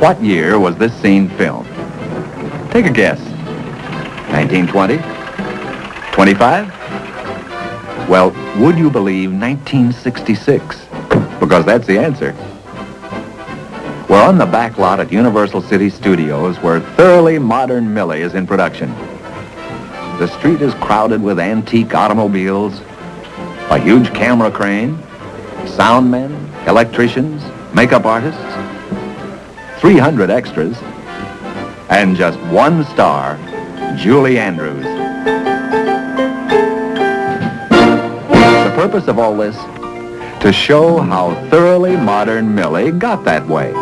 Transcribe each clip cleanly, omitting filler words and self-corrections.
what year was this scene filmed? Take a guess. 1920? 25? Well, would you believe 1966? Because that's the answer. We're on the back lot at Universal City Studios where Thoroughly Modern Millie is in production. The street is crowded with antique automobiles, a huge camera crane, sound men, electricians, makeup artists, 300 extras, and just one star, Julie Andrews. The purpose of all this? To show how Thoroughly Modern Millie got that way.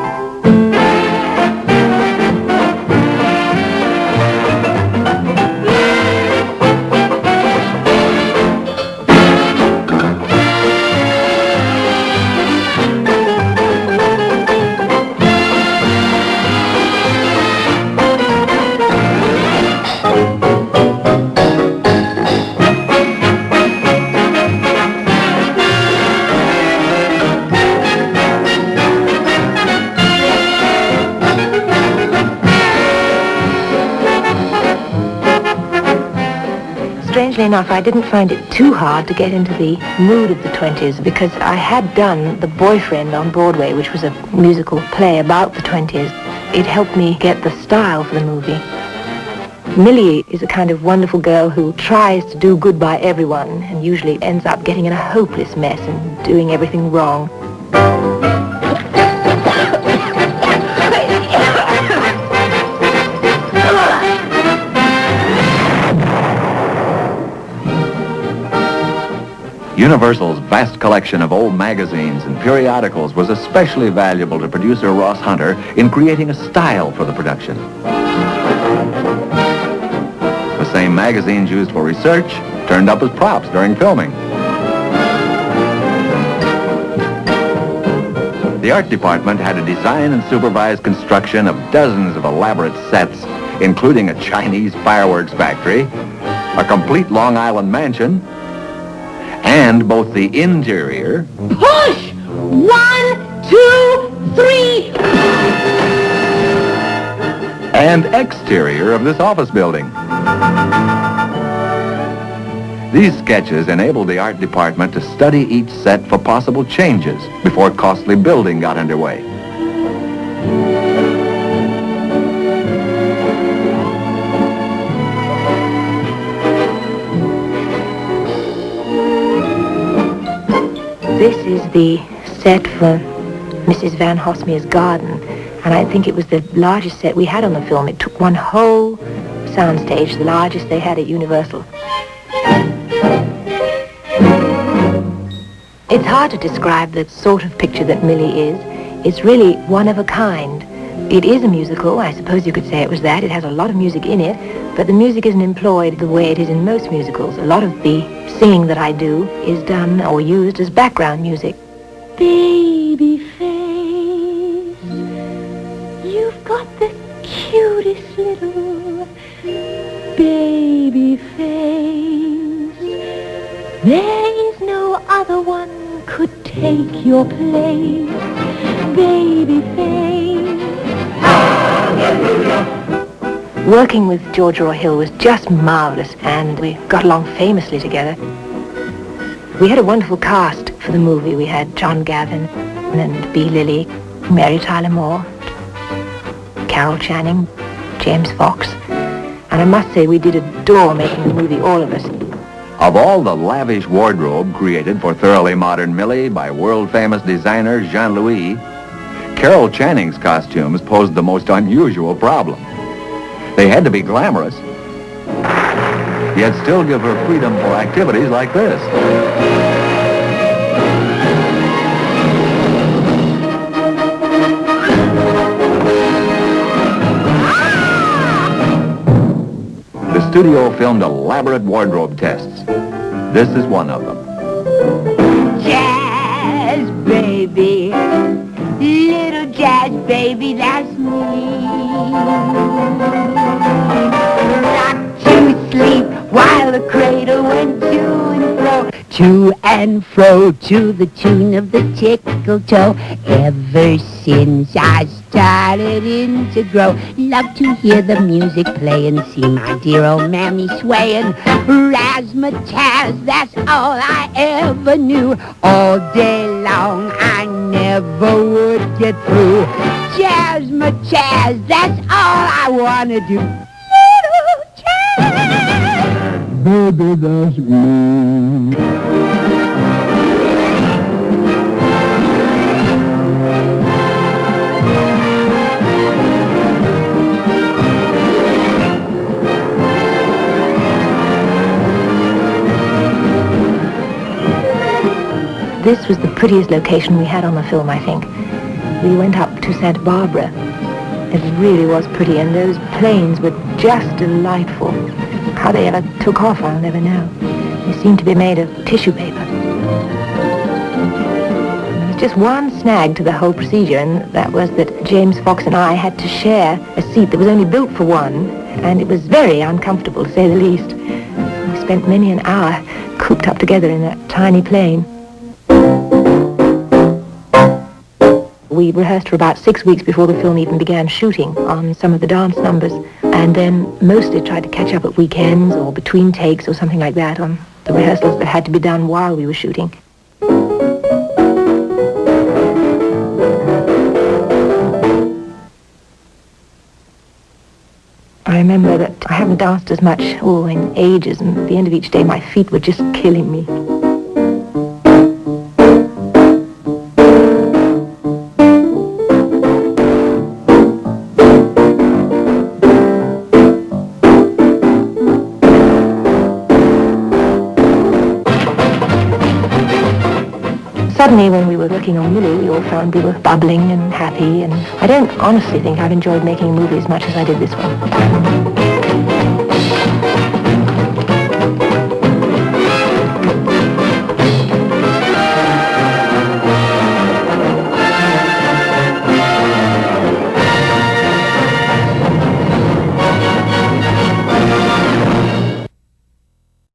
Strangely enough, I didn't find it too hard to get into the mood of the 20s because I had done The Boyfriend on Broadway, which was a musical play about the 20s. It helped me get the style for the movie. Millie is a kind of wonderful girl who tries to do good by everyone and usually ends up getting in a hopeless mess and doing everything wrong. Universal's vast collection of old magazines and periodicals was especially valuable to producer Ross Hunter in creating a style for the production. The same magazines used for research turned up as props during filming. The art department had to design and supervise construction of dozens of elaborate sets, including a Chinese fireworks factory, a complete Long Island mansion, and both the interior... Push! 1, 2, 3! ...and exterior of this office building. These sketches enabled the art department to study each set for possible changes before costly building got underway. This is the set for Mrs. Van Hosmeer's garden, and I think it was the largest set we had on the film. It took one whole soundstage, the largest they had at Universal. It's hard to describe the sort of picture that Millie is. It's really one of a kind. It is a musical, I suppose you could say it was that. It has a lot of music in it, but the music isn't employed the way it is in most musicals. A lot of the singing that I do is done or used as background music. Baby face, you've got the cutest little baby face. There is no other one could take your place, baby face. Hallelujah. Working with George Roy Hill was just marvelous, and we got along famously together. We had a wonderful cast for the movie. We had John Gavin and B. Lilly, Mary Tyler Moore, Carol Channing, James Fox, and I must say we did adore making the movie, all of us. Of all the lavish wardrobe created for Thoroughly Modern Millie by world-famous designer Jean-Louis, Carol Channing's costumes posed the most unusual problem. They had to be glamorous, yet still give her freedom for activities like this. The studio filmed elaborate wardrobe tests. This is one of them. Jazz baby, little jazz baby, that's me. Rock to sleep while the cradle went to and fro. to and fro to the tune of the tickle-toe. Ever since I started in to grow, love to hear the music play and see my dear old mammy swaying. Razzmatazz, that's all I ever knew. All day long I never would get through. Jazzmatazz, that's all I wanna do. Little jazz, baby, that's me. This was the prettiest location we had on the film, I think. We went up to Santa Barbara. It really was pretty, and those planes were just delightful. How they ever took off, I'll never know. They seemed to be made of tissue paper. There was just one snag to the whole procedure, and that was that James Fox and I had to share a seat that was only built for one, and it was very uncomfortable, to say the least. We spent many an hour cooped up together in that tiny plane. We rehearsed for about 6 weeks before the film even began shooting on some of the dance numbers, and then mostly tried to catch up at weekends or between takes or something like that on the rehearsals that had to be done while we were shooting. I remember that I haven't danced as much in ages, and at the end of each day my feet were just killing me. Suddenly, when we were working on Millie, we all found we were bubbling and happy, and I don't honestly think I've enjoyed making a movie as much as I did this one.